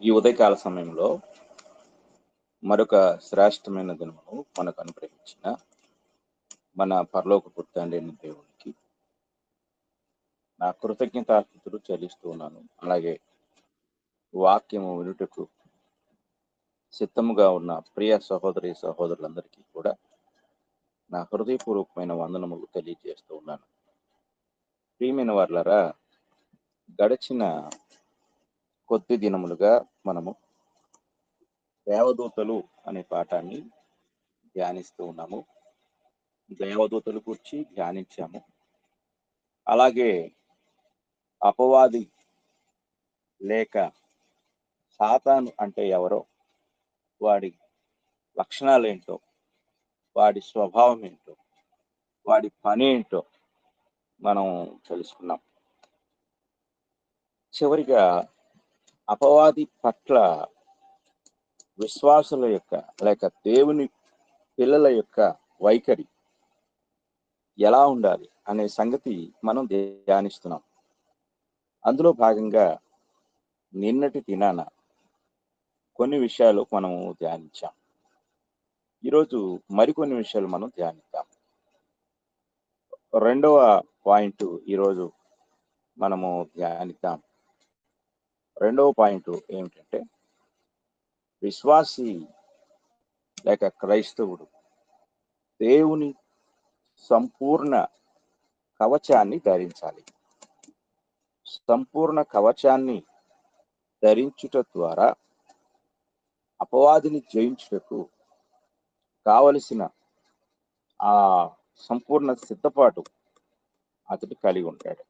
ఈ ఉదయకాల సమయంలో మరొక శ్రేష్టమైన దినమును మనకు అనుగ్రహించిన మన పరలోకపు తండ్రి అయిన దేవునికి నా కృతజ్ఞతాస్తుతులు చెల్లిస్తూ ఉన్నాను. అలాగే వాక్యము వినుటకు సిద్ధముగా ఉన్న ప్రియ సహోదరి సహోదరులందరికీ కూడా నా హృదయపూర్వకమైన వందనములు తెలియజేస్తూ ఉన్నాను. ప్రియమైన వారులారా, గడిచిన కొద్ది దినములుగా మనము దేవదూతలు అనే పాఠాన్ని ధ్యానిస్తూ ఉన్నాము. దేవదూతల గురించి ధ్యానించాము. అలాగే అపవాది లేక సాతాను అంటే ఎవరో, వాడి లక్షణాలు ఏంటో, వాడి స్వభావం ఏంటో, వాడి పని ఏంటో మనం తెలుసుకున్నాం. చివరిగా అపవాది పట్ల విశ్వాసుల యొక్క లేక దేవుని పిల్లల యొక్క వైఖరి ఎలా ఉండాలి అనే సంగతి మనం ధ్యానిస్తున్నాం. అందులో భాగంగా నిన్నటి దినాన కొన్ని విషయాలు మనము ధ్యానించాం. ఈరోజు మరికొన్ని విషయాలు మనం ధ్యానిద్దాం. రెండవ పాయింట్ ఈరోజు మనము ధ్యానిద్దాం. రెండవ పాయింట్ ఏమిటంటే, విశ్వాసి లేక క్రైస్తవుడు దేవుని సంపూర్ణ కవచాన్ని ధరించాలి. సంపూర్ణ కవచాన్ని ధరించుట ద్వారా అపవాదిని జయించుటకు కావలసిన ఆ సంపూర్ణ సిద్ధపాటు అతడు కలిగి ఉంటాడు.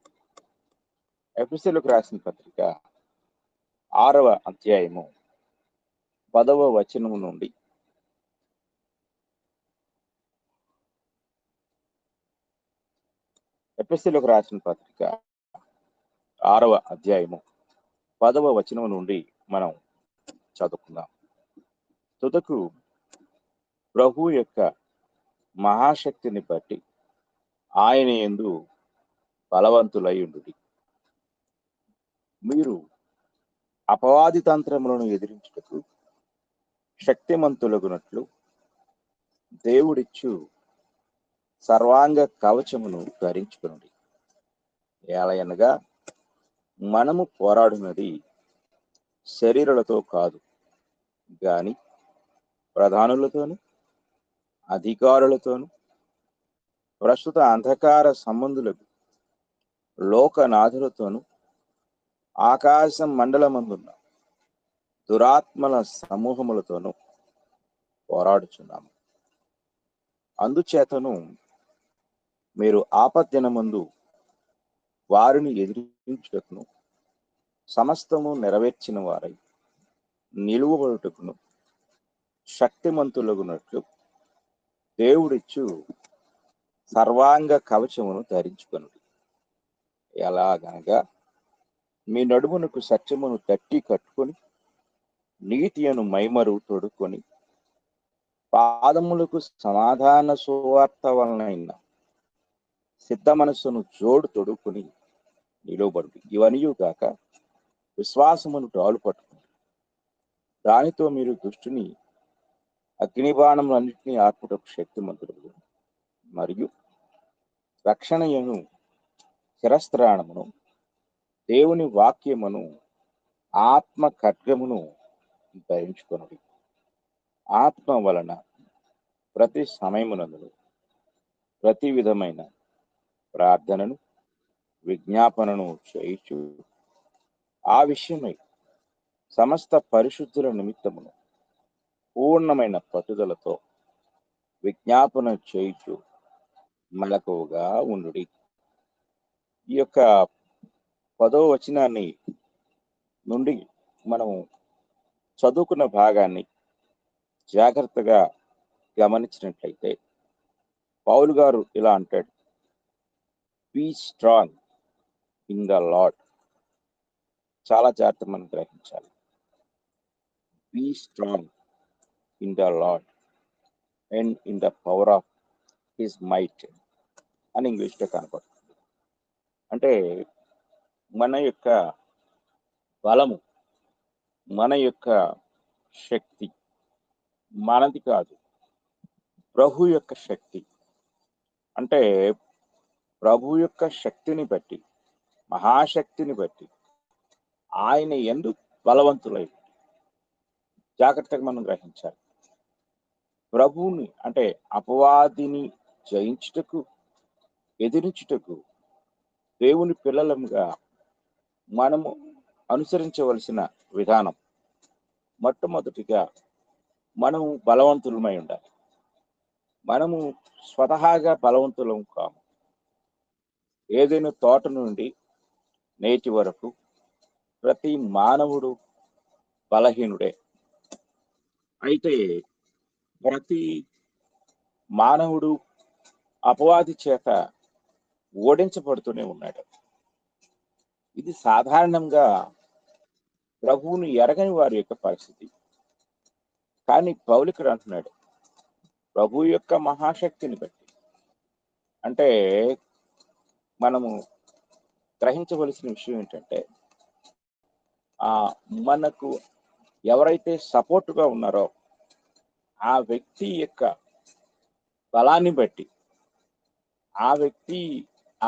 ఎఫెసీయులకు రాసిన పత్రిక 6వ అధ్యాయము 10వ వచనము నుండి ఎఫెసీయులకు రాసిన పత్రిక 6వ అధ్యాయము 10వ వచనం నుండి మనం చదువుకుందాం. తుదకు ప్రభు యొక్క మహాశక్తిని బట్టి ఆయన యందు బలవంతులై ఉండుడి. మీరు అపవాది తంత్రములను ఎదిరించుటకు శక్తిమంతులగునట్లు దేవుడిచ్చు సర్వాంగ కవచమును ధరించుకునుడి. ఏలయనగా మనము పోరాడునది శరీరులతో కాదు, గాని ప్రధానులతోను, అధికారులతోను, ప్రస్తుత అంధకార సంబంధులకు, లోకనాథులతోను, ఆకాశం మండలమందున్న దురాత్మల సమూహములతోనూ పోరాడుచున్నాము. అందుచేతను మీరు ఆపద్దినమందు వారిని ఎదిరించుటకును, సమస్తము నెరవేర్చిన వారై నిలువబడుటకును శక్తిమంతులగునట్లు దేవుడిచ్చు సర్వాంగ కవచమును ధరించుకొనుడి. ఎలాగనగా మీ నడుమునకు సత్యమును తట్టి కట్టుకొని, నీతి అను మైమరు తొడుక్కొని, పాదములకు సమాధాన సువార్త వలన సిద్ధ మనస్సును జోడు తొడుక్కుని నిలువబడి, ఇవనియు గాక విశ్వాసమును డాలు పట్టుకుని, దానితో మీరు దుష్టుని అగ్నిబాణములన్నింటినీ ఆర్పుటకు శక్తిమంతులు, మరియు రక్షణయను శిరస్త్రాణమును, దేవుని వాక్యమును, ఆత్మ ఖడ్గమును ధరించుకొనుడి. ఆత్మ వలన ప్రతి సమయమునందు ప్రతి విధమైన ప్రార్థనను విజ్ఞాపనను చేయుచు ఆ విషయమై సమస్త పరిశుద్ధుల నిమిత్తమును పూర్ణమైన పట్టుదలతో విజ్ఞాపన చేయుచు మెలకువగా ఉండుడి. ఈ యొక్క 10వ వచనాన్ని నుండి మనము చదువుకున్న భాగాన్ని జాగ్రత్తగా గమనించినట్లయితే, పౌలు గారు ఇలా అంటాడు, be strong in the lord. చాలా జాగ్రత్త మనం గ్రహించాలి. Be strong in the lord and in the power of his might అని ఇంగ్లీష్లో కనపడుతుంది. అంటే మన యొక్క బలము మన యొక్క శక్తి మనది కాదు, ప్రభు యొక్క శక్తి. అంటే ప్రభు యొక్క శక్తిని బట్టి, మహాశక్తిని బట్టి ఆయన యందు బలవంతులై జాగ్రత్తగా మనం గ్రహించాలి. ప్రభువుని అంటే అపవాదిని జయించుటకు, ఎదిరించుటకు దేవుని పిల్లలముగా మనము అనుసరించవలసిన విధానం మొట్టమొదటిగా మనము బలవంతులమై ఉండాలి. మనము స్వతహాగా బలవంతులం కాము. ఏదైనా తోట నుండి నేటి వరకు ప్రతి మానవుడు బలహీనుడే. అయితే ప్రతి మానవుడు అపవాది చేత ఓడించబడుతూనే ఉన్నాడు. ఇది సాధారణంగా ప్రభువుని ఎరగని వారి యొక్క పరిస్థితి. కానీ పౌలు ఇక్కడ అంటున్నాడు, ప్రభు యొక్క మహాశక్తిని బట్టి. అంటే మనము గ్రహించవలసిన విషయం ఏంటంటే, మనకు ఎవరైతే సపోర్టుగా ఉన్నారో ఆ వ్యక్తి యొక్క బలాన్ని బట్టి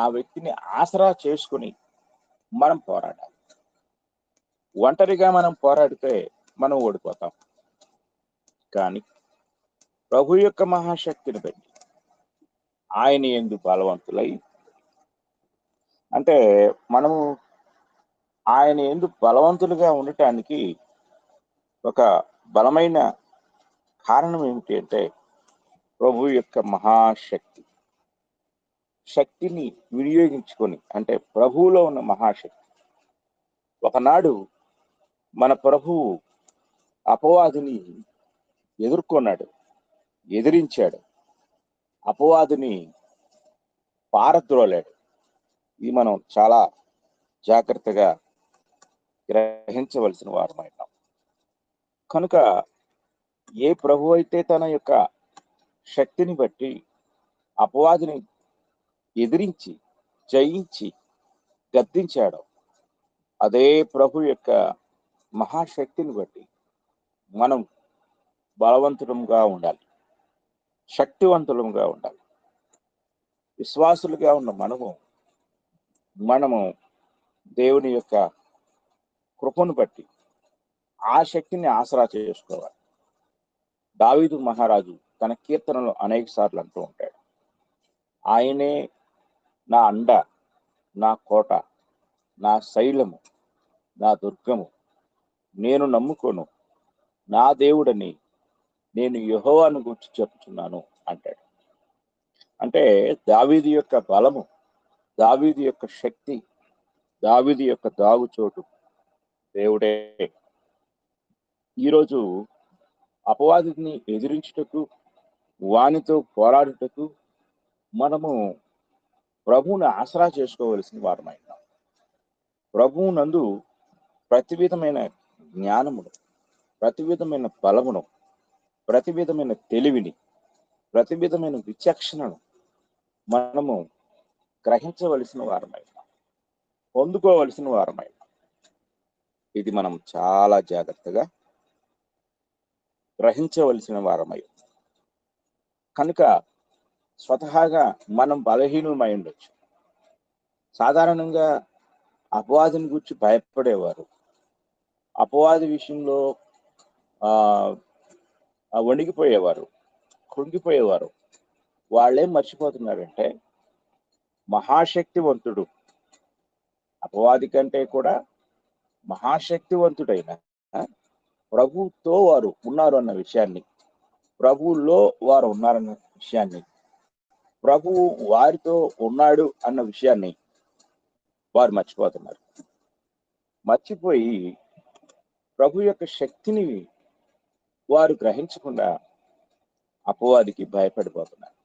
ఆ వ్యక్తిని ఆసరా చేసుకుని మనం పోరాడాలి. ఒంటరిగా మనం పోరాడితే మనం ఓడిపోతాం. కానీ ప్రభు యొక్క మహాశక్తిని బట్టి ఆయన యందు బలవంతులై, అంటే మనము ఆయన యందు బలవంతులుగా ఉండటానికి ఒక బలమైన కారణం ఏమిటి అంటే ప్రభు యొక్క మహాశక్తి. శక్తిని వినియోగించుకొని, అంటే ప్రభువులో ఉన్న మహాశక్తి. ఒకనాడు మన ప్రభువు అపవాదిని ఎదుర్కొన్నాడు, ఎదిరించాడు, అపవాదిని పారద్రోలాడు. ఇది మనం చాలా జాగ్రత్తగా గ్రహించవలసిన వారమైనాం. కనుక ఏ ప్రభు అయితే తన యొక్క శక్తిని బట్టి అపవాదిని ఎదిరించి, జయించి, గద్దించాడో, అదే ప్రభు యొక్క మహాశక్తిని బట్టి మనం బలవంతులంగా ఉండాలి, శక్తివంతులంగా ఉండాలి. విశ్వాసులుగా ఉన్న మనము దేవుని యొక్క కృపను బట్టి ఆ శక్తిని ఆసరా చేసుకోవాలి. దావీదు మహారాజు తన కీర్తనలో అనేక సార్లు అంటూ ఉంటాడు, ఆయనే నా అండ, నా కోట, నా శైలము, నా దుర్గము, నేను నమ్ముకోను, నా దేవుడని నేను యెహోవాను గురించి చెప్తున్నాను అంటాడు. అంటే దావీదు యొక్క బలము, దావీదు యొక్క శక్తి, దావీదు యొక్క దాగుచోటు దేవుడే. ఈరోజు అపవాదిని ఎదిరించుటకు, వానితో పోరాడుటకు మనము ప్రభువుని ఆసరా చేసుకోవలసిన వారమైనాం. ప్రభువు నందు ప్రతి విధమైన జ్ఞానమును, ప్రతి విధమైన బలమును, ప్రతి విధమైన తెలివిని, ప్రతి విధమైన విచక్షణను మనము గ్రహించవలసిన వారమైనాం, పొందుకోవలసిన వారమైనాం. ఇది మనం చాలా జాగ్రత్తగా గ్రహించవలసిన వారమై. కనుక స్వతహాగా మనం బలహీనమై ఉండొచ్చు. సాధారణంగా అపవాదిని గురించి భయపడేవారు, అపవాది విషయంలో వణిగిపోయేవారు, కృంగిపోయేవారు. వాళ్ళేం మర్చిపోతున్నారంటే మహాశక్తివంతుడు, అపవాది కంటే కూడా మహాశక్తివంతుడైన ప్రభువుతో వారు ఉన్నారు అన్న విషయాన్ని, ప్రభువులో వారు ఉన్నారన్న విషయాన్ని, ప్రభువు వారితో ఉన్నాడు అన్న విషయాన్ని వారు మర్చిపోతున్నారు. మర్చిపోయి ప్రభు యొక్క శక్తిని వారు గ్రహించకుండా అపవాదికి భయపడిపోతున్నారు.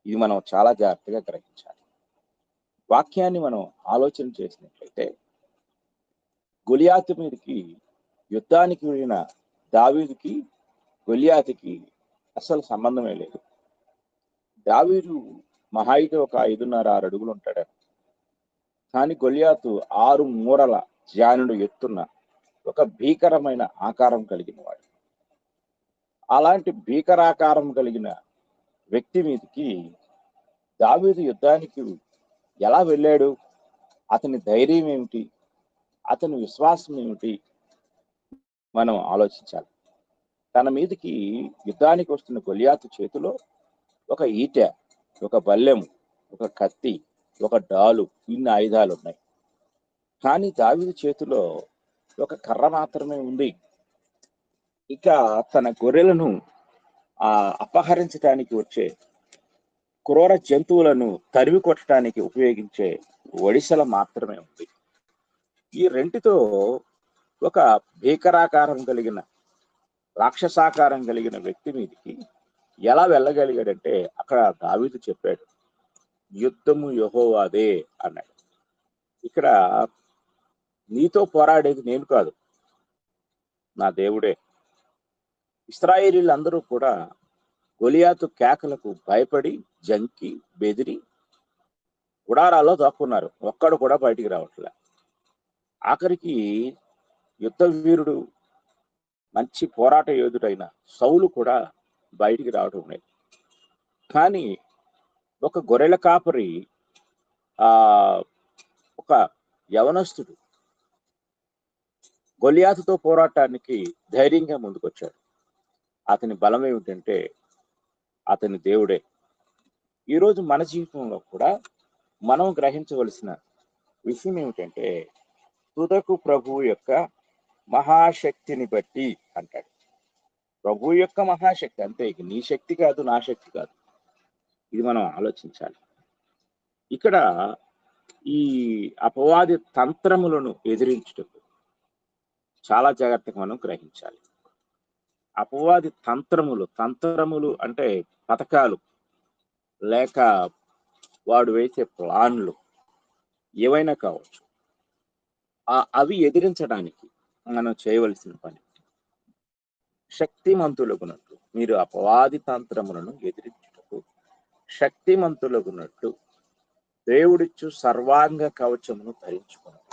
ఇది మనం చాలా జాగ్రత్తగా గ్రహించాలి. వాక్యాన్ని మనం ఆలోచన చేసినట్లయితే, గొలియాతు మీదకి యుద్ధానికి వెళ్ళిన దావీదుకి గొలియాతుకి అసలు సంబంధమే లేదు. దావీదు మహా అయితే ఒక 5.5-6 అడుగులు ఉంటాడు. కానీ గొలియాతు 6 మూరల జానుడు ఎత్తున్న ఒక భీకరమైన ఆకారం కలిగిన వాడు. అలాంటి భీకరాకారం కలిగిన వ్యక్తి మీదకి దావీదు యుద్ధానికి ఎలా వెళ్ళాడు? అతని ధైర్యం ఏమిటి? అతని విశ్వాసం ఏమిటి? మనం ఆలోచించాలి. తన మీదకి యుద్ధానికి వస్తున్న గొలియాతు చేతిలో ఒక ఈటె, ఒక బల్లెము, ఒక కత్తి, ఒక డాలు, ఇన్ని ఆయుధాలు ఉన్నాయి. కానీ దావీదు చేతిలో ఒక కర్ర మాత్రమే ఉంది. ఇక తన గొర్రెలను అపహరించడానికి వచ్చే క్రూర జంతువులను తరిమి కొట్టడానికి ఉపయోగించే ఒడిసెల మాత్రమే ఉంది. ఈ రెంటితో ఒక భీకరాకారం కలిగిన, రాక్షసాకారం కలిగిన వ్యక్తి మీదకి ఎలా వెళ్ళగలిగాడంటే అక్కడ దావీదు చెప్పాడు, యుద్ధము యెహోవాదే అన్నాడు. ఇక్కడ నీతో పోరాడేది నేను కాదు, నా దేవుడే. ఇశ్రాయేలీలందరూ కూడా గొలియాతు కేకలకు భయపడి జంకి బెదిరి గుడారాల్లో దాక్కున్నారు. ఒక్కడు కూడా బయటికి రావట్లే. ఆఖరికి యుద్ధ వీరుడు, మంచి పోరాట యోధుడైన సౌలు కూడా బయటికి రావడం లేదు. కానీ ఒక గొర్రెల కాపరి, ఒక యవనస్తుడు గొలియాతుతో పోరాటానికి ధైర్యంగా ముందుకొచ్చాడు. అతని బలం ఏమిటంటే అతని దేవుడే. ఈరోజు మన జీవితంలో కూడా మనం గ్రహించవలసిన విషయం ఏమిటంటే తుదకు ప్రభువు యొక్క మహాశక్తిని బట్టి అంటాడు. ప్రభువు యొక్క మహాశక్తి అంతే, ఇక నీ శక్తి కాదు, నా శక్తి కాదు. ఇది మనం ఆలోచించాలి. ఇక్కడ ఈ అపవాది తంత్రములను ఎదిరించుటకు చాలా జాగ్రత్తగా మనం గ్రహించాలి. అపవాది తంత్రములు అంటే పథకాలు, లేక వాడు వేసే ప్లాన్లు ఏవైనా కావచ్చు. అవి ఎదిరించడానికి మనం చేయవలసిన పని శక్తిమంతులగునట్లు, మీరు అపవాది తంత్రములను ఎదిరించుటకు శక్తిమంతులగునట్లు దేవుడిచ్చు సర్వాంగ కవచమును ధరించుకున్నాం.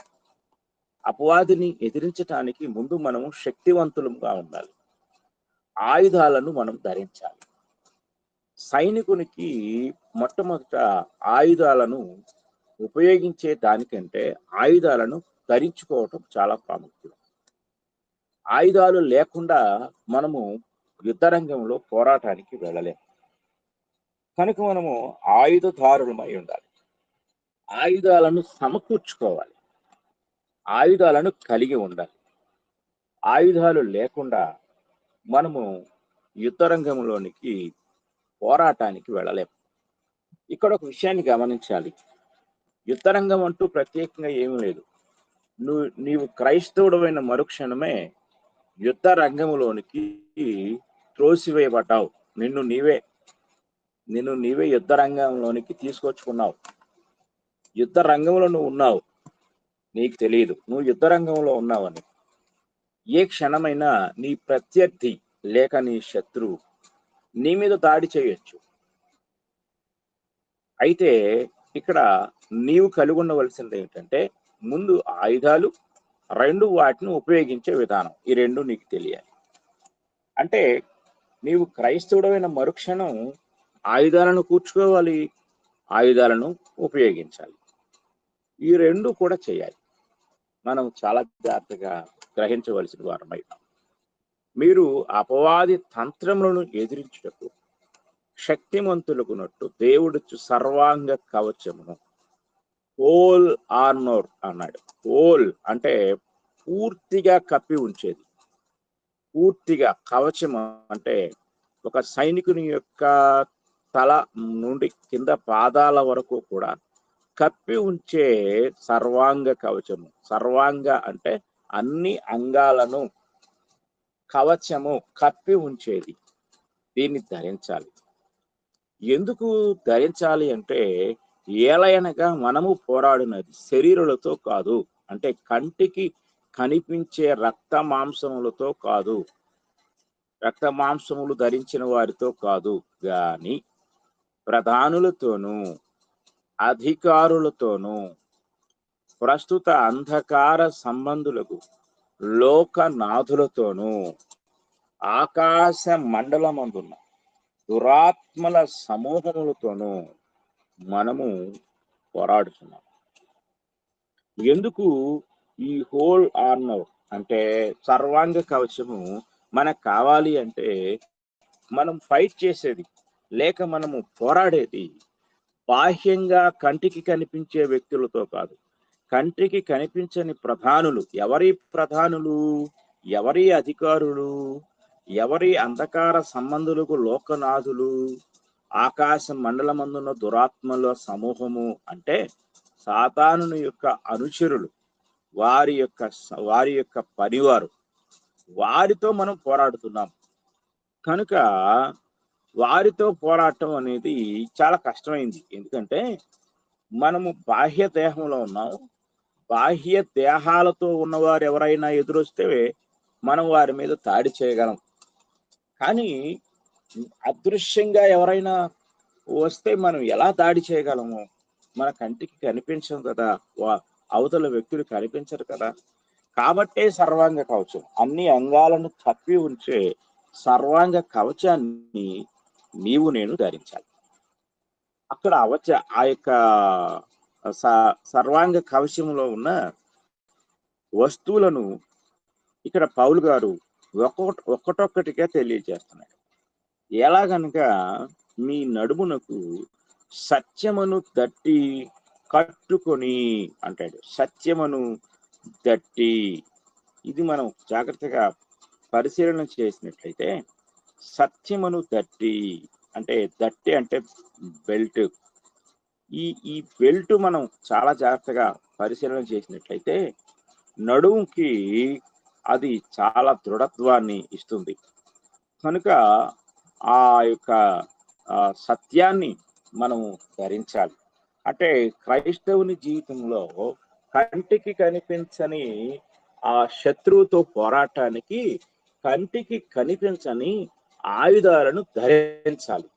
అపవాదిని ఎదిరించటానికి ముందు మనము శక్తివంతులుగా ఉండాలి. ఆయుధాలను మనం ధరించాలి. సైనికునికి మొట్టమొదట ఆయుధాలను ఉపయోగించే దానికంటే ఆయుధాలను ధరించుకోవటం చాలా ప్రాముఖ్యం. ఆయుధాలు లేకుండా మనము యుద్ధరంగంలో పోరాటానికి వెళ్ళలేము. కనుక మనము ఆయుధదారులమై ఉండాలి. ఆయుధాలను సమకూర్చుకోవాలి. ఆయుధాలను కలిగి ఉండాలి. ఆయుధాలు లేకుండా మనము యుద్ధరంగంలోనికి పోరాటానికి వెళ్ళలేము. ఇక్కడ ఒక విషయాన్ని గమనించాలి. యుద్ధరంగం అంటూ ప్రత్యేకంగా ఏమీ లేదు. నీవు క్రైస్తవుడమైన మరుక్షణమే యుద్ధ రంగంలోనికి త్రోసివేయబడ్డావు. నిన్ను నీవే యుద్ధ రంగంలోనికి తీసుకొచ్చుకున్నావు. యుద్ధ రంగంలో నువ్వు ఉన్నావు, నీకు తెలియదు నువ్వు యుద్ధ రంగంలో ఉన్నావని. ఏ క్షణమైనా నీ ప్రత్యర్థి లేక నీ శత్రువు నీ మీద దాడి చేయొచ్చు. అయితే ఇక్కడ నీవు కలిగి ఉండవలసింది ఏంటంటే ముందు ఆయుధాలు, రెండు వాటిని ఉపయోగించే విధానం, ఈ రెండు నీకు తెలియాలి. అంటే నీవు క్రైస్తవుడమైన మరుక్షణం ఆయుధాలను కూర్చుకోవాలి, ఆయుధాలను ఉపయోగించాలి. ఈ రెండు కూడా చేయాలి. మనం చాలా జాగ్రత్తగా గ్రహించవలసిన వారమైనాం. మీరు అపవాది తంత్రములను ఎదిరించుటకు శక్తిమంతులకున్నట్టు దేవుడిచ్చు సర్వాంగ కవచమును, హోల్ ఆర్మర్ అన్నాడు. హోల్ అంటే పూర్తిగా కప్పి ఉంచేది, పూర్తిగా. కవచం అంటే ఒక సైనికుని యొక్క తల నుండి కింద పాదాల వరకు కూడా కప్పి ఉంచే సర్వాంగ కవచము. సర్వాంగ అంటే అన్ని అంగాలను కవచము కప్పి ఉంచేది. దీన్ని ధరించాలి. ఎందుకు ధరించాలి అంటే ఏలయనగా మనము పోరాడినది శరీరులతో కాదు, అంటే కంటికి కనిపించే రక్త మాంసములతో కాదు, రక్త మాంసములు ధరించిన వారితో కాదు, గాని ప్రధానులతోనూ అధికారులతోనూ ప్రస్తుత అంధకార సంబంధులకు లోకనాథులతోనూ ఆకాశ మండలమందున్న దురాత్మల సమూహములతోనూ మనము పోరాడుతున్నాం. ఎందుకు ఈ హోల్ ఆర్మర్ అంటే సర్వాంగ కవచము మనకు కావాలి అంటే, మనం ఫైట్ చేసేది లేక మనము పోరాడేది బాహ్యంగా కంటికి కనిపించే వ్యక్తులతో కాదు. కంటికి కనిపించని ప్రధానులు. ఎవరి ప్రధానులు? ఎవరి అధికారులు? ఎవరి అంధకార సంబంధులకు లోకనాథులు? ఆకాశ మండలమందున్న దురాత్మల సమూహము అంటే సాతానుని యొక్క అనుచరులు, వారి యొక్క పనివారు. వారితో మనం పోరాడుతున్నాం. కనుక వారితో పోరాటం అనేది చాలా కష్టమైంది. ఎందుకంటే మనము బాహ్య దేహంలో ఉన్నాం. బాహ్య దేహాలతో ఉన్నవారు ఎవరైనా ఎదురొస్తే మనం వారి మీద దాడి చేయగలం. కానీ అదృశ్యంగా ఎవరైనా వస్తే మనం ఎలా దాడి చేయగలము? మన కంటికి కనిపించదు కదా, అవతల వ్యక్తులు కనిపించరు కదా. కాబట్టే సర్వాంగ కవచం. అన్ని అంగాలను కప్పి ఉంచే సర్వాంగ కవచాన్ని నీవు నేను ధరించాలి. అక్కడ ఆ యొక్క సర్వాంగ కవచంలో ఉన్న వస్తువులను ఇక్కడ పౌలు గారు ఒక్కటొక్కటిగా తెలియజేస్తున్నాడు. ఎలాగనక మీ నడుమునకు సత్యమును దట్టి కట్టుకొని అంటాడు. సత్యమును దట్టి. ఇది మనం జాగ్రత్తగా పరిశీలన చేసినట్లయితే, సత్యమును దట్టి అంటే బెల్ట్. ఈ బెల్ట్ మనం చాలా జాగ్రత్తగా పరిశీలన చేసినట్లయితే నడుముకి అది చాలా దృఢత్వాన్ని ఇస్తుంది. కనుక ఆ యొక్క సత్యాన్ని మనము ధరించాలి. అంటే క్రైస్తవుని జీవితంలో కంటికి కనిపించని ఆ శత్రువుతో పోరాటానికి కంటికి కనిపించని ఆయుధాలను ధరించాలి.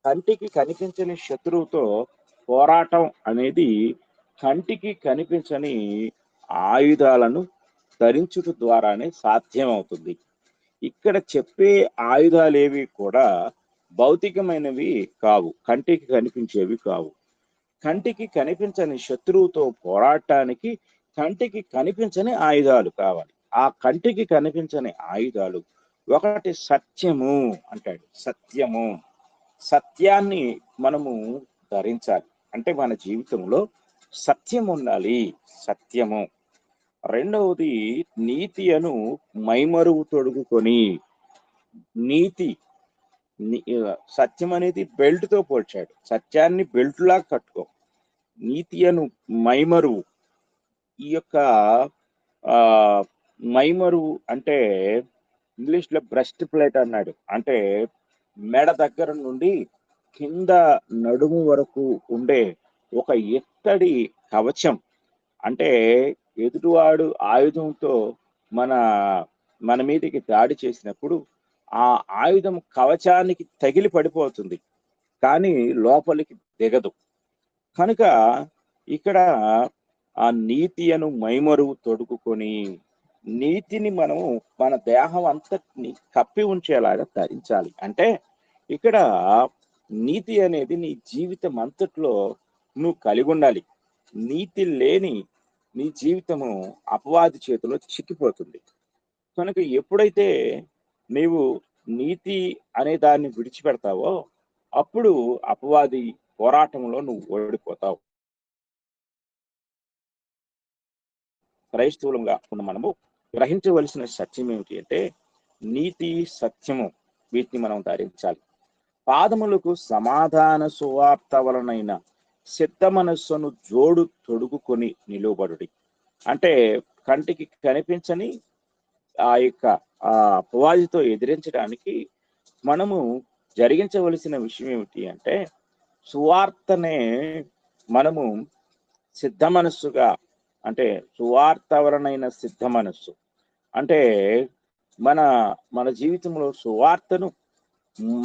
కంటికి కనిపించని శత్రువుతో పోరాటం అనేది కంటికి కనిపించని ఆయుధాలను ధరించుట ద్వారానే సాధ్యమవుతుంది. ఇక్కడ చెప్పే ఆయుధాలేవి కూడా భౌతికమైనవి కావు, కంటికి కనిపించేవి కావు. కంటికి కనిపించని శత్రువుతో పోరాటానికి కంటికి కనిపించని ఆయుధాలు కావాలి. ఆ కంటికి కనిపించని ఆయుధాలు ఒకటి సత్యము అంటాడు. సత్యము. సత్యాన్ని మనము ధరించాలి. అంటే మన జీవితంలో సత్యం ఉండాలి. సత్యము. రెండవది నీతి అను మైమరువు తొడుగుకొని. నీతి. సత్యం అనేది బెల్ట్ తో పోల్చాడు. సత్యాన్ని బెల్ట్ లాగా కట్టుకో. నీతి అను మైమరువు. ఈ యొక్క మైమరువు అంటే ఇంగ్లీష్ లో బ్రెస్ట్ ప్లేట్ అన్నాడు. అంటే మెడ దగ్గర నుండి కింద నడుము వరకు ఉండే ఒక ఎత్తడి కవచం. అంటే ఎదుటివాడు ఆయుధంతో మన మీదకి దాడి చేసినప్పుడు ఆ ఆయుధం కవచానికి తగిలి పడిపోతుంది, కానీ లోపలికి దిగదు. కనుక ఇక్కడ ఆ నీతి అను మైమరువు తొడుగుకొని, నీతిని మనము మన దేహం అంతటిని కప్పి ఉంచేలాగా ధరించాలి. అంటే ఇక్కడ నీతి అనేది నీ జీవితం అంతట్లో నువ్వు కలిగి ఉండాలి. నీతి లేని నీ జీవితము అపవాది చేతిలో చిక్కిపోతుంది. కనుక ఎప్పుడైతే నీవు నీతి అనే దాన్ని విడిచిపెడతావో అప్పుడు అపవాది పోరాటంలో నువ్వు ఓడిపోతావు. క్రైస్తవులంగా ఉన్న మనము గ్రహించవలసిన సత్యం ఏమిటి అంటే, నీతి సత్యము వీటిని మనం ధరించాలి. పాదములకు సమాధాన సువార్త వలనైన సిద్ధ మనస్సును జోడు తొడుగుకొని నిలువబడుడి. అంటే కంటికి కనిపించని ఆ యొక్క అపవాదితో ఎదిరించడానికి మనము జరిగించవలసిన విషయం ఏమిటి అంటే, సువార్తనే మనము సిద్ధ మనస్సుగా, అంటే సువార్తవలనైన సిద్ధ మనస్సు అంటే మన జీవితంలో సువార్తను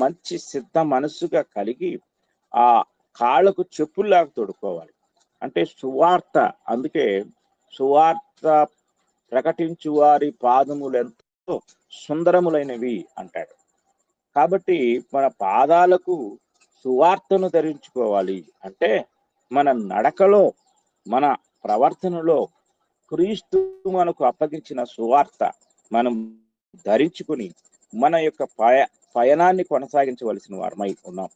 మంచి సిద్ధ మనస్సుగా కలిగి ఆ కాళ్ళకు చెప్పుల్లాగా తొడుక్కోవాలి. అంటే సువార్త, అందుకే సువార్త ప్రకటించు వారి పాదములెంతో సుందరములైనవి అంటాడు. కాబట్టి మన పాదాలకు సువార్తను ధరించుకోవాలి అంటే మన నడకలో, మన ప్రవర్తనలో క్రీస్తు మనకు అప్పగించిన సువార్త మనం ధరించుకుని మన యొక్క పయనాన్ని కొనసాగించవలసిన వారమై ఉన్నాం.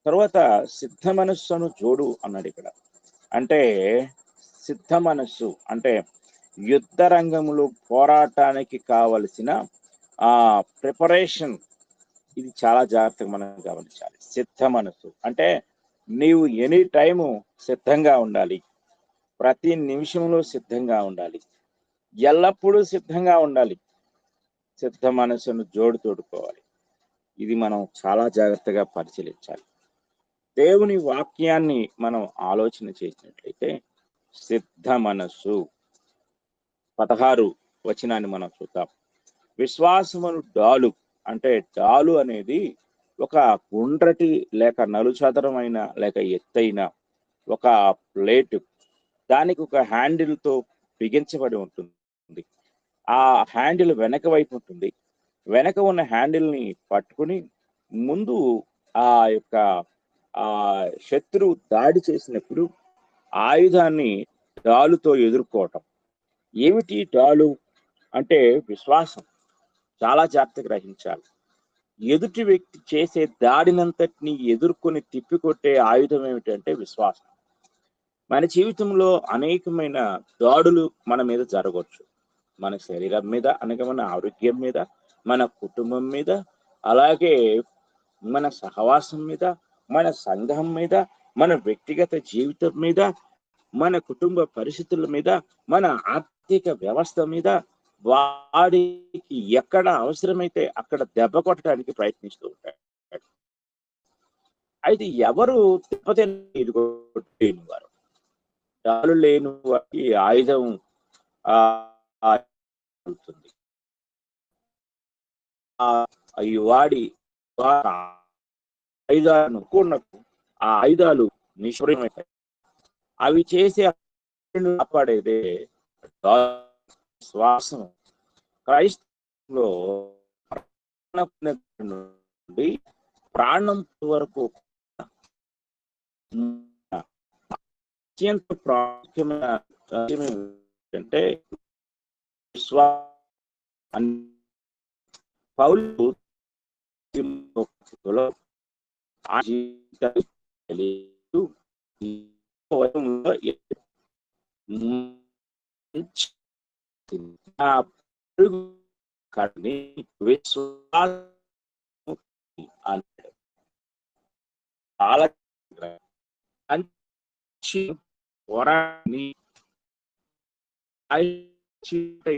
తర్వాత సిద్ధ మనస్సును జోడు అన్నాడు ఇక్కడ. అంటే సిద్ధ మనస్సు అంటే యుద్ధ రంగంలో పోరాటానికి కావలసిన ప్రిపరేషన్, ఇది చాలా జాగ్రత్తగా మనం గమనించాలి. సిద్ధ మనస్సు అంటే నీవు ఎనీ టైము సిద్ధంగా ఉండాలి, ప్రతి నిమిషంలో సిద్ధంగా ఉండాలి, ఎల్లప్పుడూ సిద్ధంగా ఉండాలి. సిద్ధ మనస్సును జోడు తోడుకోవాలి. ఇది మనం చాలా జాగ్రత్తగా పరిశీలించాలి. దేవుని వాక్యాన్ని మనం ఆలోచన చేసినట్లయితే సిద్ధ మనస్సు 16 వచనాన్ని మనం చూద్దాం. విశ్వాసమును డాలు అంటే డాలు అనేది ఒక గుండ్రటి లేక నలుచదరమైన లేక ఎత్తైన ఒక ప్లేటు, దానికి ఒక హ్యాండిల్తో బిగించబడి ఉంటుంది. ఆ హ్యాండిల్ వెనక వైపు ఉంటుంది. వెనక ఉన్న హ్యాండిల్ని పట్టుకుని ముందు ఆ యొక్క శత్రువు దాడి చేసినప్పుడు ఆయుధాన్ని డాలుతో ఎదుర్కోవటం. ఏమిటి డాలు అంటే విశ్వాసం. చాలా జాగ్రత్తగా గ్రహించాలి. ఎదుటి వ్యక్తి చేసే దాడినంతటిని ఎదుర్కొని తిప్పికొట్టే ఆయుధం ఏమిటంటే విశ్వాసం. మన జీవితంలో అనేకమైన దాడులు మన మీద జరగవచ్చు. మన శరీరం మీద అనగా మన ఆరోగ్యం మీద, మన కుటుంబం మీద, అలాగే మన సహవాసం మీద, మన సంఘం మీద, మన వ్యక్తిగత జీవితం మీద, మన కుటుంబ పరిస్థితుల మీద, మన ఆర్థిక వ్యవస్థ మీద, వాడికి ఎక్కడ అవసరమైతే అక్కడ దెబ్బ కొట్టడానికి ప్రయత్నిస్తూ ఉంటాడు. అయితే ఎవరు దెబ్బతిని వారు? డాలు లేని వారికి ఆయుధం ఉంటుంది. వాడి ఆయుధాలను కూడినప్పుడు ఆ ఆయుధాలు నిష్ఫలమవుతాయి. అవి చేసే కాపాడేదే శ్వాసం. క్రైస్తవులో నుండి ప్రాణం వరకు అత్యంత ప్రాముఖ్యమైన అంటే పౌలు పోరాని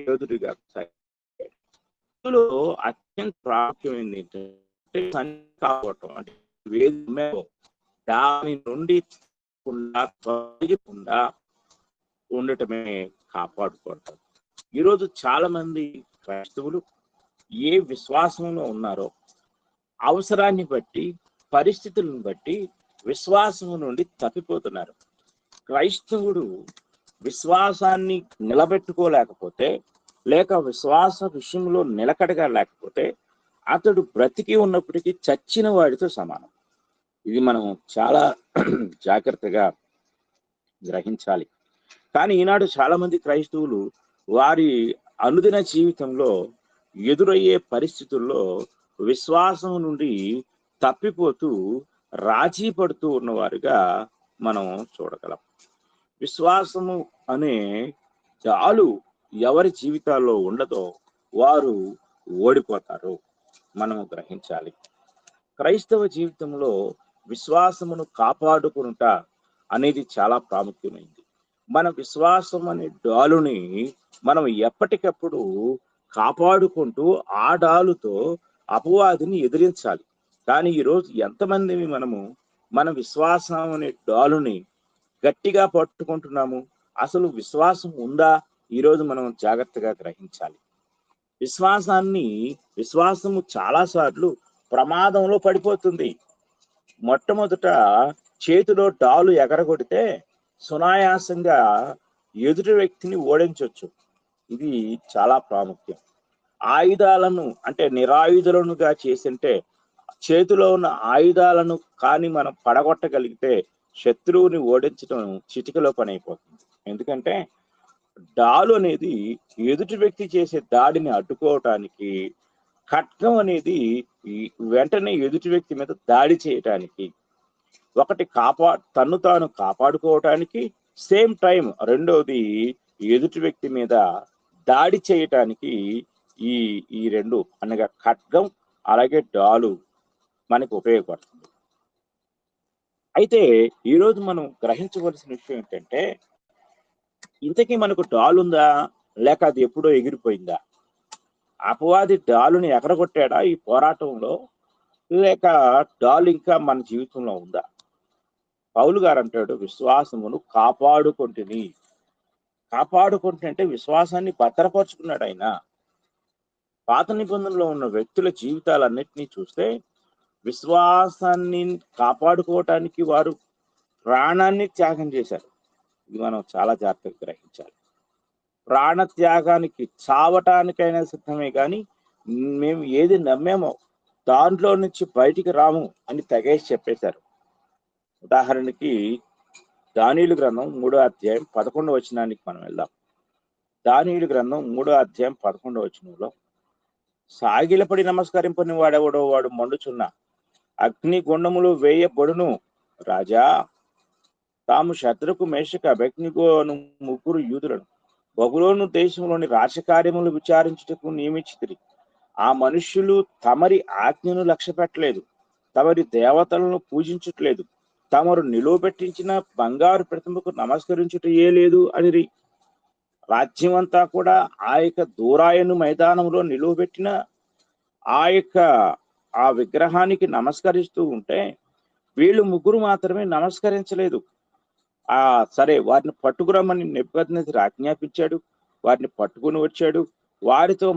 యోధుడిగా అత్యంత ప్రాముఖ్యమైనది ఏంటంటే కావటం. అంటే దాని నుండి తొలగకుండా ఉండటమే కాపాడుకోవటం. ఈరోజు చాలా మంది క్రైస్తవులు ఏ విశ్వాసంలో ఉన్నారో అవసరాన్ని బట్టి, పరిస్థితులను బట్టి విశ్వాసం నుండి తప్పిపోతున్నారు. క్రైస్తవుడు విశ్వాసాన్ని నిలబెట్టుకోలేకపోతే, లేక విశ్వాస విషయంలో నిలకడగా లేకపోతే అతడు బ్రతికి ఉన్నప్పటికీ చచ్చిన వాడితో సమానం. ఇది మనం చాలా జాగ్రత్తగా గ్రహించాలి. కానీ ఈనాడు చాలా మంది క్రైస్తవులు వారి అనుదిన జీవితంలో ఎదురయ్యే పరిస్థితుల్లో విశ్వాసం నుండి తప్పిపోతూ రాజీ పడుతూ ఉన్నవారుగా మనం చూడగలం. విశ్వాసము అనే చాలు ఎవరి జీవితాల్లో ఉండదో వారు ఓడిపోతారు. మనము గ్రహించాలి. క్రైస్తవ జీవితంలో విశ్వాసమును కాపాడుకుంటా అనేది చాలా ప్రాముఖ్యమైనది. మన విశ్వాసం అనే డాలుని మనం ఎప్పటికప్పుడు కాపాడుకుంటూ ఆ డాలుతో అపవాదిని ఎదిరించాలి. కానీ ఈరోజు ఎంతమంది మనము మన విశ్వాసం అనే డాలుని గట్టిగా పట్టుకుంటున్నాము? అసలు విశ్వాసం ఉందా? ఈరోజు మనం జాగ్రత్తగా గ్రహించాలి. విశ్వాసము చాలాసార్లు ప్రమాదంలో పడిపోతుంది. మొట్టమొదట చేతిలో డాలు ఎగరగొడితే సునాయాసంగా ఎదుటి వ్యక్తిని ఓడించవచ్చు. ఇది చాలా ప్రాముఖ్యం. ఆయుధాలను అంటే నిరాయుధులనుగా చేసింటే చేతిలో ఉన్న ఆయుధాలను కానీ మనం పడగొట్టగలిగితే శత్రువుని ఓడించడం చిటికలో పని అయిపోతుంది. ఎందుకంటే డాలు అనేది ఎదుటి వ్యక్తి చేసే దాడిని అడ్డుకోవటానికి, ఖడ్గం అనేది ఈ వెంటనే ఎదుటి వ్యక్తి మీద దాడి చేయటానికి, ఒకటి తన్ను తాను కాపాడుకోవటానికి, సేమ్ టైం రెండోది ఎదుటి వ్యక్తి మీద దాడి చేయటానికి ఈ ఈ రెండు అనగా ఖడ్గం అలాగే డాలు మనకు ఉపయోగపడుతుంది. అయితే ఈరోజు మనం గ్రహించవలసిన విషయం ఏంటంటే, ఇంతకీ మనకు డాల్ ఉందా లేక అది ఎప్పుడో ఎగిరిపోయిందా? అపవాది డాలుని ఎగరగొట్టాడా ఈ పోరాటంలో, లేక డాల్ ఇంకా మన జీవితంలో ఉందా? పౌలు గారు అంటాడు, విశ్వాసమును కాపాడుకుంటుని. అంటే విశ్వాసాన్ని భద్రపరుచుకున్నాడు ఆయన. పాత నిబంధనలో ఉన్న వ్యక్తుల జీవితాలన్నిటినీ చూస్తే విశ్వాసాన్ని కాపాడుకోవటానికి వారు ప్రాణాన్ని త్యాగం చేశారు. ఇది మనం చాలా జాగ్రత్తగా గ్రహించాలి. ప్రాణ త్యాగానికి చావటానికైనా సిద్ధమే కానీ మేము ఏది నమ్మేమో దాంట్లో నుంచి బయటికి రాము అని తెగేసి చెప్పేశారు. ఉదాహరణకి దానియేలు గ్రంథం 3వ అధ్యాయం 11వ వచనానికి మనం వెళ్దాం. దానియేలు గ్రంథం 3వ అధ్యాయం 11వ వచనంలో, సాగిలపడి నమస్కరింపని వాడెవడో వాడు మండుచున్న అగ్ని గుండములు వేయబడును రాజా. తాము శత్రుకు మేషక అబేద్నెగోను ముగ్గురు యూదులను బబులోను దేశంలోని రాజకార్యములు విచారించుటకు నియమించితిరి. ఆ మనుష్యులు తమరి ఆజ్ఞను లక్ష్య పెట్టలేదు, తమరి దేవతలను పూజించట్లేదు, తమరు నిలువబెట్టించిన బంగారు ప్రతిమకు నమస్కరించుటయే లేదు అని. రాజ్యం అంతా కూడా ఆ యొక్క దూరాయను మైదానంలో నిలువబెట్టిన ఆ విగ్రహానికి నమస్కరిస్తూ ఉంటే వీళ్ళు ముగ్గురు మాత్రమే నమస్కరించలేదు. సరే, వారిని పట్టుకురమ్మని నెబుకద్నెజరు ఆజ్ఞాపించాడు. వారిని పట్టుకుని వచ్చాడు. వారితో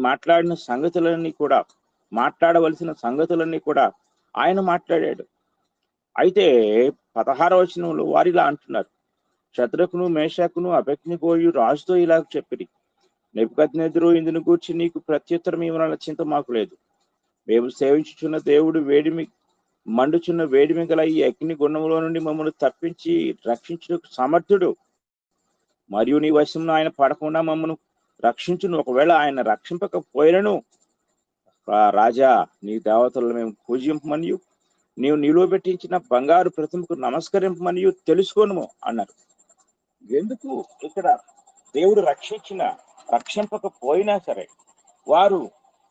మాట్లాడిన సంగతులన్నీ కూడా, మాట్లాడవలసిన సంగతులన్నీ కూడా ఆయన మాట్లాడాడు. అయితే 16వ వచనంలో వారిలా అంటున్నారు, శద్రకును మేషకును అబేద్నెగోయు రాజుతో ఇలా చెప్పిరి, నెబుకద్నెజరు ఇందును గూర్చి నీకు ప్రత్యుత్తరం ఇవ్వాలన్న చింత మాకు లేదు. మేము సేవించుచున్న దేవుడు మండుచున్న వేడిమి గల ఈ అగ్ని గుండములో నుండి మమ్మల్ని తప్పించి రక్షించుటకు సమర్థుడు. మరియు నీ వశంలో ఆయన పడకుండా మమ్మల్ని రక్షించును. ఒకవేళ ఆయన రక్షింపకపోయినను రాజా, నీ దేవతలను మేము పూజింపమనియు నీవు నిలువబెట్టించిన బంగారు ప్రతిమకు నమస్కరింపమనియు తెలుసుకోను అన్నారు. ఎందుకు ఇక్కడ దేవుడు రక్షింపకపోయినా సరే వారు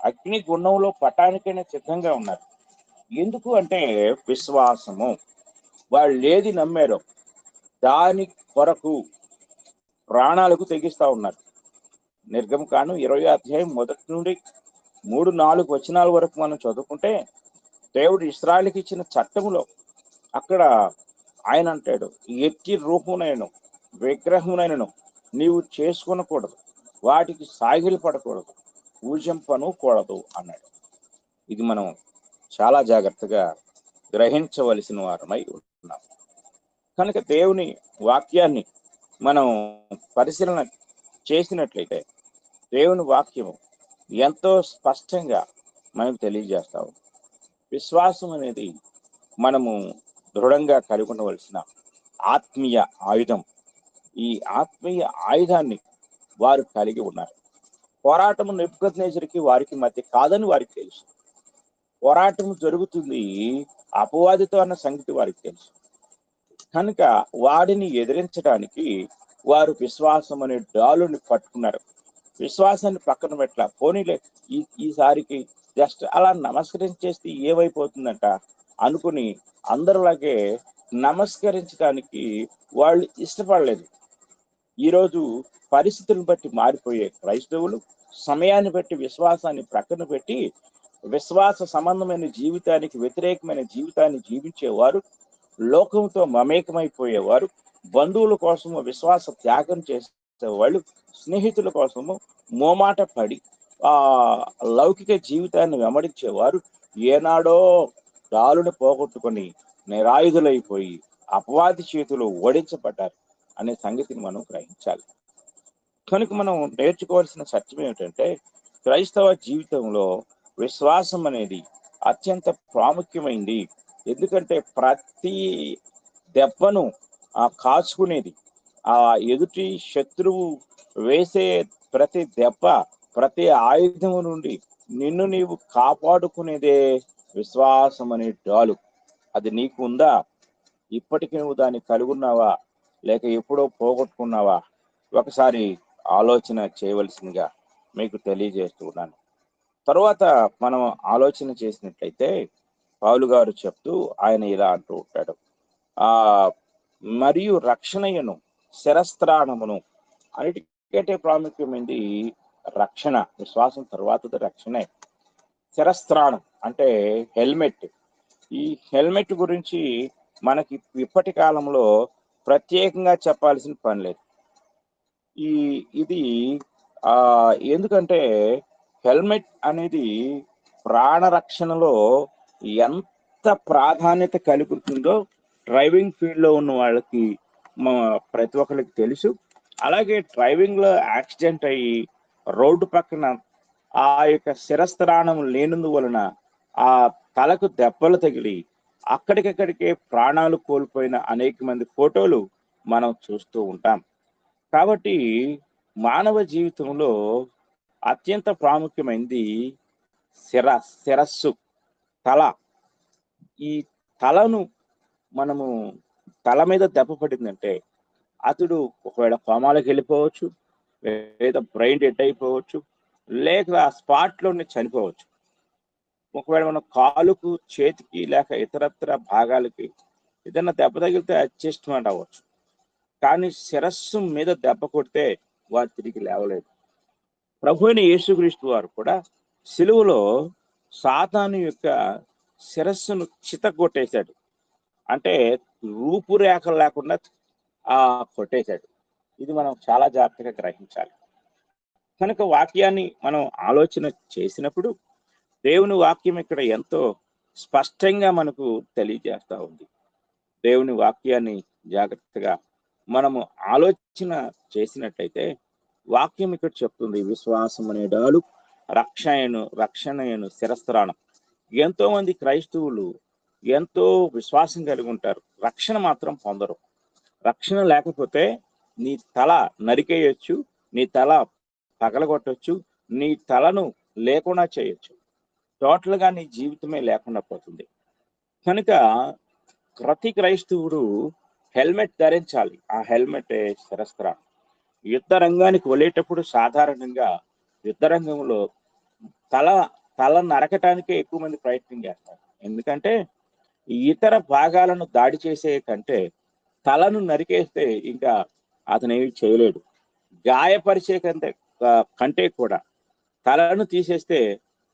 అగ్ని గుండంలో పట్టానికైనా సిద్ధంగా ఉన్నారు. ఎందుకు అంటే విశ్వాసము. వాళ్ళు ఏది నమ్మారో దాని కొరకు ప్రాణాలకు తెగిస్తా ఉన్నారు. నిర్గమకాండం 20వ అధ్యాయం 1 నుండి 3-4 వచనాల వరకు మనం చదువుకుంటే దేవుడు ఇశ్రాయేలుకి ఇచ్చిన చట్టములో అక్కడ ఆయన అంటాడు, ఎట్టి రూపమునైనను విగ్రహమునైనను నీవు చేసుకొనకూడదు, వాటికి సాగిలి పడకూడదు, పూజింపను కూడదు అన్నాడు. ఇది మనం చాలా జాగ్రత్తగా గ్రహించవలసిన వారమై ఉన్నాం. కనుక దేవుని వాక్యాన్ని మనం పరిశీలన చేసినట్లయితే దేవుని వాక్యము ఎంతో స్పష్టంగా మనకు తెలియజేస్తాము. విశ్వాసం అనేది మనము దృఢంగా కలిగి ఉండవలసిన ఆత్మీయ ఆయుధం. ఈ ఆత్మీయ ఆయుధాన్ని వారు కలిగి ఉన్నారు. పోరాటము నెబుకద్నెజరుకి వారికి మధ్య కాదని వారికి తెలుసు. పోరాటం జరుగుతుంది అపవాదితో అన్న సంగతి వారికి తెలుసు. కనుక వాడిని ఎదిరించడానికి వారు విశ్వాసం అనే డాలుని పట్టుకున్నారు. విశ్వాసాన్ని పక్కన పెట్టలా, పోనీలే ఈసారికి జస్ట్ అలా నమస్కరించేస్తే ఏమైపోతుందంట అనుకుని అందరిలాగే నమస్కరించడానికి వాళ్ళు ఇష్టపడలేదు. ఈరోజు పరిస్థితులను బట్టి మారిపోయే క్రైస్తవులు సమయాన్ని బట్టి విశ్వాసాన్ని ప్రక్కన పెట్టి విశ్వాస సంబంధమైన జీవితానికి వ్యతిరేకమైన జీవితాన్ని జీవించేవారు, లోకంతో మమేకమైపోయేవారు, బంధువుల కోసము విశ్వాస త్యాగం చేసేవాళ్ళు, స్నేహితుల కోసము మోమాట పడి లౌకిక జీవితాన్ని వెంబడించేవారు ఏనాడో డాలును పోగొట్టుకొని నిరాయుధులైపోయి అపవాది చేతులు ఓడించబడ్డారు అనే సంగతిని మనం గ్రహించాలి. కనుక మనం నేర్చుకోవాల్సిన సత్యం ఏమిటంటే క్రైస్తవ జీవితంలో విశ్వాసం అనేది అత్యంత ప్రాముఖ్యమైంది. ఎందుకంటే ప్రతి దెబ్బను కాచుకునేది, ఆ ఎదుటి శత్రువు వేసే ప్రతి దెబ్బ, ప్రతి ఆయుధము నుండి నిన్ను నీవు కాపాడుకునేదే విశ్వాసం అనే డాలు. అది నీకు ఉందా? ఇప్పటికి నువ్వు దాన్ని కలుగున్నావా, లేక ఎప్పుడో పోగొట్టుకున్నావా? ఒకసారి ఆలోచన చేయవలసిందిగా మీకు తెలియజేస్తున్నాను. తరువాత మనం ఆలోచన చేసినట్లయితే పౌలు గారు చెప్తూ ఆయన ఇలా అంటూ ఉంటాడు, ఆ మరియు రక్షణయను శిరస్త్రాణమును. అన్నిటికంటే ప్రాముఖ్యమైనది రక్షణ. విశ్వాసం తర్వాతది రక్షణే. శిరస్త్రాణం అంటే హెల్మెట్. ఈ హెల్మెట్ గురించి మనకి ఇప్పటి కాలంలో ప్రత్యేకంగా చెప్పాల్సిన పని లేదు. ఇది ఎందుకంటే హెల్మెట్ అనేది ప్రాణరక్షణలో ఎంత ప్రాధాన్యత కలుగుతుందో డ్రైవింగ్ ఫీల్డ్ లో ఉన్న వాళ్ళకి ప్రతి ఒక్కరికి తెలుసు. అలాగే డ్రైవింగ్ లో యాక్సిడెంట్ అయ్యి రోడ్డు పక్కన ఆ యొక్క శిరస్త్రాణం లేనందువలన ఆ తలకు దెబ్బలు తగిలి అక్కడికక్కడికే ప్రాణాలు కోల్పోయిన అనేక మంది ఫోటోలు మనం చూస్తూ ఉంటాం. కాబట్టి మానవ జీవితంలో అత్యంత ప్రాముఖ్యమైనది శిరస్సు, తల. ఈ తలను మనము తల మీద దెబ్బ పడిందంటే అతడు ఒకవేళ కోమాలకు వెళ్ళిపోవచ్చు, లేదా బ్రెయిన్ డెడ్ అయిపోవచ్చు, లేక ఆ స్పాట్లోనే చనిపోవచ్చు. ఒకవేళ మన కాలుకు, చేతికి, లేక ఇతరత్ర భాగాలకి ఏదైనా దెబ్బ తగిలితే అడ్జస్ట్మెంట్ అవ్వచ్చు. కానీ శిరస్సు మీద దెబ్బ కొడితే వారు తిరిగి లేవలేదు. ప్రభు అయిన యేసుక్రీస్తు వారు కూడా సిలువలో సాతాను యొక్క శిరస్సును చితగొట్టేశాడు. అంటే రూపురేఖలు లేకుండా కొట్టేశాడు. ఇది మనం చాలా జాగ్రత్తగా గ్రహించాలి. కనుక వాక్యాన్ని మనం ఆలోచన చేసినప్పుడు దేవుని వాక్యం ఇక్కడ ఎంతో స్పష్టంగా మనకు తెలియజేస్తా ఉంది. దేవుని వాక్యాన్ని జాగ్రత్తగా మనము ఆలోచన చేసినట్లయితే వాక్యం ఇక్కడ చెప్తుంది, విశ్వాసం అనే డాలు రక్షణయను శిరస్త్రాణం. ఎంతో మంది క్రైస్తవులు ఎంతో విశ్వాసం కలిగి ఉంటారు, రక్షణ మాత్రం పొందరు. రక్షణ లేకపోతే నీ తల నరికేయచ్చు, నీ తల పగలగొట్టచ్చు, నీ తలను లేకుండా చేయొచ్చు. టోటల్ గా నీ జీవితమే లేకుండా పోతుంది. కనుక ప్రతి క్రైస్తవుడు హెల్మెట్ ధరించాలి. ఆ హెల్మెట్ శిరస్త్రాణం. యుద్ధ రంగానికి వెళ్ళేటప్పుడు సాధారణంగా యుద్ధ రంగంలో తల నరకటానికే ఎక్కువ మంది ప్రయత్నం చేస్తారు. ఎందుకంటే ఇతర భాగాలను దాడి చేసే కంటే తలను నరికేస్తే ఇంకా అతను ఏమి చేయలేడు. గాయపరిచే కంటే కూడా తలను తీసేస్తే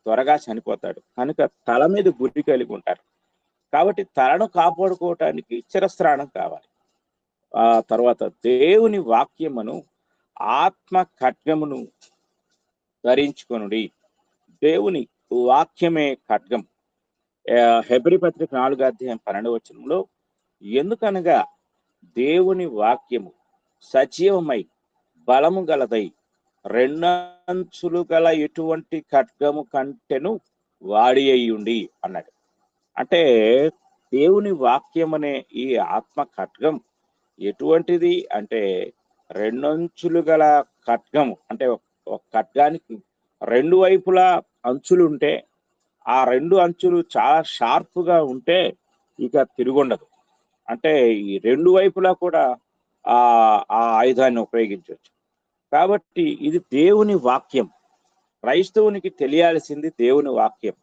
త్వరగా చనిపోతాడు. కనుక తల మీద గురి కలిగి ఉంటారు. కాబట్టి తలను కాపాడుకోవటానికి శిరస్త్రాణం కావాలి. ఆ తర్వాత దేవుని వాక్యమును ఆత్మ ఖడ్గమును ధరించుకొనుడి. దేవుని వాక్యమే ఖడ్గం. హెబ్రీ పత్రిక 4:12 ఎందుకనగా దేవుని వాక్యము సజీవమై బలము గలదై రెండంచులు గల ఎటువంటి ఖడ్గము కంటెను వాడి అయ్యుండి అన్నాడు. అంటే దేవుని వాక్యం అనే ఈ ఆత్మ ఖడ్గం ఎటువంటిది అంటే రెండంచులు గల ఖడ్గము. అంటే ఒక ఖడ్గానికి రెండు వైపులా అంచులు ఉంటే ఆ రెండు అంచులు చాలా షార్ప్గా ఉంటే ఇక తిరుగుండదు. అంటే ఈ రెండు వైపులా కూడా ఆ ఆయుధాన్ని ఉపయోగించవచ్చు. కాబట్టి ఇది దేవుని వాక్యం. క్రైస్తవునికి తెలియాల్సింది దేవుని వాక్యం.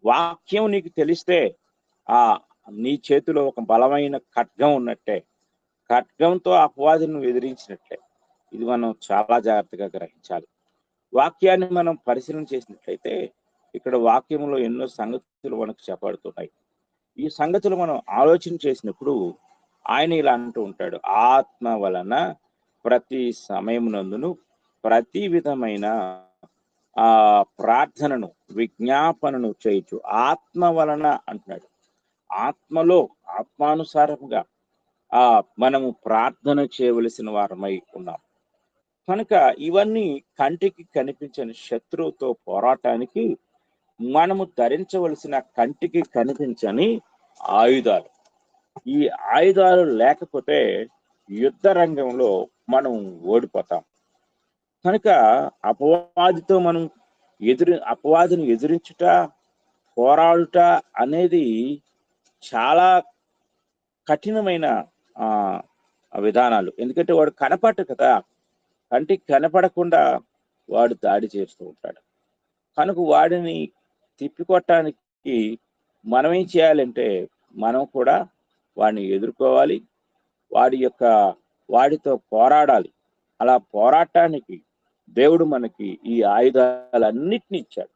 వాక్యం నీకు తెలిస్తే నీ చేతిలో ఒక బలమైన ఖడ్గం ఉన్నట్టే, ఖడ్గంతో అపవాదులను ఎదిరించినట్లే. ఇది మనం చాలా జాగ్రత్తగా గ్రహించాలి. వాక్యాన్ని మనం పరిశీలన చేసినట్లయితే ఇక్కడ వాక్యంలో ఎన్నో సంగతులు మనకు చెప్పబడుతున్నాయి. ఈ సంగతులు మనం ఆలోచన చేసినప్పుడు ఆయన ఇలా అంటూ ఉంటాడు, ఆత్మ వలన ప్రతి సమయమునందును ప్రతి విధమైన ప్రార్థనను విజ్ఞాపనను చేయొచ్చు. ఆత్మ వలన అంటున్నాడు. ఆత్మలో ఆత్మానుసారంగా మనము ప్రార్థన చేయవలసిన వారమై ఉన్నాం. కనుక ఇవన్నీ కంటికి కనిపించని శత్రువుతో పోరాటానికి మనము ధరించవలసిన కంటికి కనిపించని ఆయుధాలు. ఈ ఆయుధాలు లేకపోతే యుద్ధ రంగంలో మనం ఓడిపోతాం. కనుక అపవాదితో మనం అపవాదిని ఎదిరించుట, పోరాడుట అనేది చాలా కఠినమైన విధానాలు. ఎందుకంటే వాడు కనపడడు కదా, కంటికి కనపడకుండా వాడు దాడి చేస్తూ ఉంటాడు. కనుక వాడిని తిప్పికొట్టడానికి మనం ఏం చేయాలంటే మనం కూడా వాడిని ఎదుర్కోవాలి, వాడితో పోరాడాలి. అలా పోరాటానికి దేవుడు మనకి ఈ ఆయుధాలన్నిటినీ ఇచ్చాడు.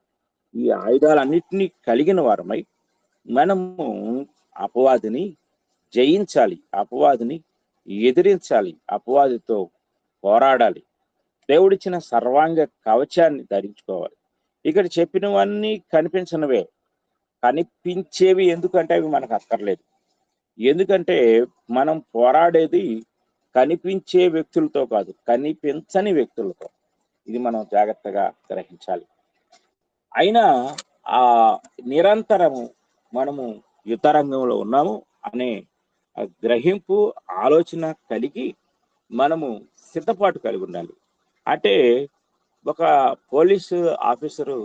ఈ ఆయుధాలన్నిటినీ కలిగిన వారమై మనము అపవాదిని జయించాలి, అపవాదిని ఎదిరించాలి, అపవాదితో పోరాడాలి. దేవుడిచ్చిన సర్వాంగ కవచాన్ని ధరించుకోవాలి. ఇక్కడ చెప్పినవన్నీ కనిపించనివే. కనిపించేవి ఎందుకంటే అవి మనకు అక్కర్లేదు. ఎందుకంటే మనం పోరాడేది కనిపించే వ్యక్తులతో కాదు, కనిపించని వ్యక్తులతో. ఇది మనం జాగ్రత్తగా గ్రహించాలి. అయినా ఆ నిరంతరము మనము యుద్ధ రంగంలో ఉన్నాము అనే గ్రహింపు, ఆలోచన కలిగి మనము సిద్ధపాటు కలిగి ఉండాలి. అంటే ఒక పోలీసు ఆఫీసరు,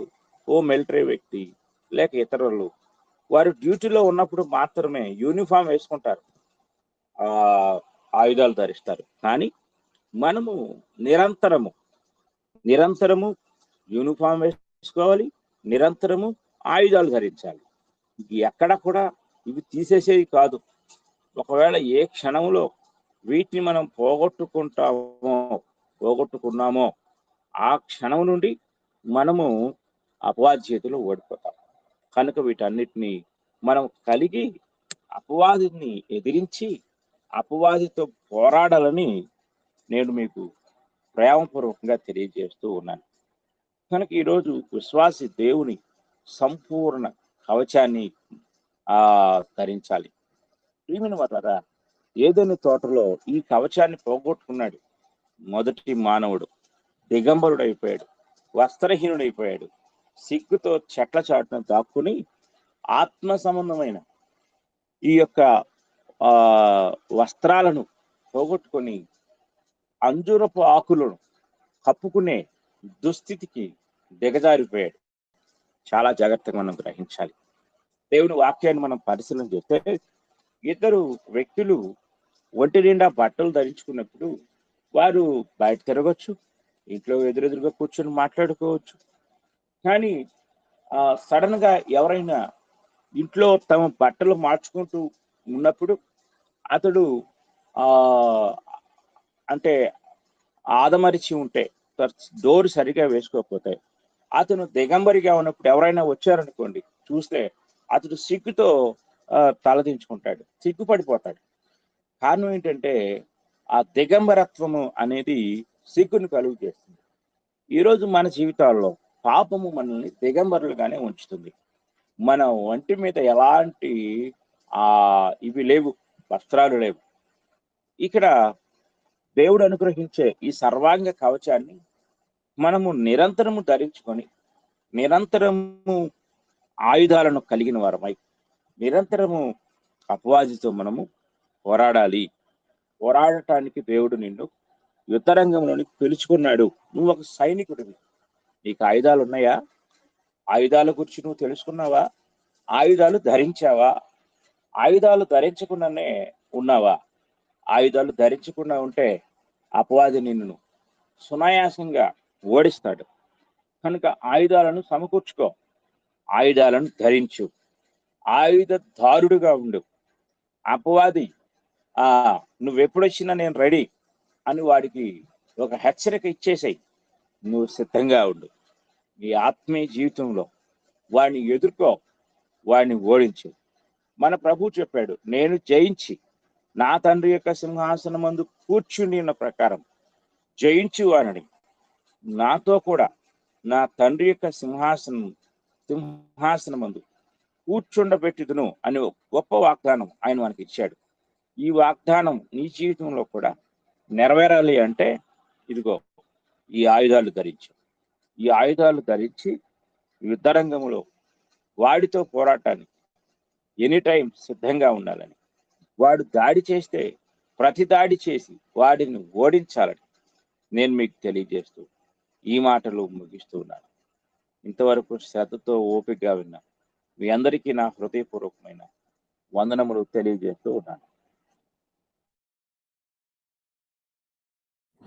ఓ మిలిటరీ వ్యక్తి లేక ఇతరులు వారు డ్యూటీలో ఉన్నప్పుడు మాత్రమే యూనిఫామ్ వేసుకుంటారు, ఆయుధాలు ధరిస్తారు. కానీ మనము నిరంతరము యూనిఫామ్ వేసుకోవాలి, నిరంతరము ఆయుధాలు ధరించాలి. ఎక్కడ కూడా ఇవి తీసేసేవి కాదు. ఒకవేళ ఏ క్షణంలో వీటిని మనం పోగొట్టుకున్నామో ఆ క్షణం నుండి మనము అపవాది చేతిలో ఓడిపోతాం. కనుక వీటన్నిటిని మనం కలిగి అపవాదిని ఎదిరించి అపవాదితో పోరాడాలని నేను మీకు ప్రేమపూర్వకంగా తెలియజేస్తూ ఉన్నాను. కనుక ఈరోజు విశ్వాసి దేవుని సంపూర్ణ కవచాన్ని ధరించాలి. ప్రియమైన వారలారా, ఏదైనా తోటలో ఈ కవచాన్ని పోగొట్టుకున్నాడు మొదటి మానవుడు. దిగంబరుడు అయిపోయాడు, వస్త్రహీనుడైపోయాడు. సిగ్గుతో చెట్ల చాటున దాక్కుని ఆత్మ సంబంధమైన ఈ యొక్క వస్త్రాలను పోగొట్టుకొని అంజూరపు ఆకులను కప్పుకునే దుస్థితికి దిగజారిపోయాడు. చాలా జాగ్రత్తగా మనం గ్రహించాలి. దేవుని వాక్యాన్ని మనం పరిశీలన చేస్తే ఇద్దరు వ్యక్తులు ఒంటి నిండా బట్టలు ధరించుకున్నప్పుడు వారు బయట తిరగచ్చు, ఇంట్లో ఎదురెదురుగా కూర్చొని మాట్లాడుకోవచ్చు. కానీ సడన్ గా ఎవరైనా ఇంట్లో తమ బట్టలు మార్చుకుంటూ ఉన్నప్పుడు అతడు అంటే ఆదమరిచి ఉంటే, డోర్ సరిగా వేసుకోకపోతే, అతను దిగంబరిగా ఉన్నప్పుడు ఎవరైనా వచ్చారనుకోండి చూస్తే అతడు సిగ్గుతో తలదించుకుంటాడు, సిగ్గుపడిపోతాడు. కారణం ఏంటంటే ఆ దిగంబరత్వము అనేది సిగ్గును కలుగు చేస్తుంది. ఈరోజు మన జీవితాల్లో పాపము మనల్ని దిగంబరులుగానే ఉంచుతుంది. మన ఒంటి మీద ఎలాంటి ఇవి లేవు, వస్త్రాలు లేవు. ఇక్కడ దేవుడు అనుగ్రహించే ఈ సర్వాంగ కవచాన్ని మనము నిరంతరము ధరించుకొని నిరంతరము ఆయుధాలను కలిగిన వారమై నిరంతరము అపవాదితో మనము పోరాడాలి. పోరాడటానికి దేవుడు నిన్ను యుద్ధరంగంలోనికి పిలుచుకున్నాడు. నువ్వు ఒక సైనికుడివి. నీకు ఆయుధాలు ఉన్నాయా? ఆయుధాల గురించి నువ్వు తెలుసుకున్నావా? ఆయుధాలు ధరించావా? ఆయుధాలు ధరించకుండానే ఉన్నావా? ఆయుధాలు ధరించకుండా ఉంటే అపవాది నిన్ను సునాయాసంగా ఓడిస్తాడు. కనుక ఆయుధాలను సమకూర్చుకో, ఆయుధాలను ధరించు, ఆయుధదారుడుగా ఉండు. అపవాది నువ్వెప్పుడొచ్చినా నేను రెడీ అని వాడికి ఒక హెచ్చరిక ఇచ్చేసాయి. నువ్వు సిద్ధంగా ఉండు. నీ ఆత్మీయ జీవితంలో వాడిని ఎదుర్కో, వాడిని ఓడించు. మన ప్రభు చెప్పాడు, నేను జయించి నా తండ్రి యొక్క సింహాసనం మందు కూర్చుని ఉన్న ప్రకారం జయించు వారిని నాతో కూడా నా తండ్రి యొక్క సింహాసనం మందు కూర్చుండబెట్టుదును అని గొప్ప వాగ్దానం ఆయన మనకి ఇచ్చాడు. ఈ వాగ్దానం నీ జీవితంలో కూడా నెరవేరాలి అంటే ఇదిగో ఈ ఆయుధాలు ధరించాం. ఈ ఆయుధాలు ధరించి యుద్ధరంగంలో వాడితో పోరాటానికి ఎనీ టైం సిద్ధంగా ఉండాలని, వాడు దాడి చేస్తే ప్రతి దాడి చేసి వాడిని ఓడించాలని నేను మీకు తెలియజేస్తూ ఈ మాటలు ముగిస్తూ ఉన్నాను. ఇంతవరకు శ్రద్ధతో ఓపికగా విన్నా మీ అందరికీ నా హృదయపూర్వకమైన వందనములు తెలియజేస్తూ ఉన్నాను.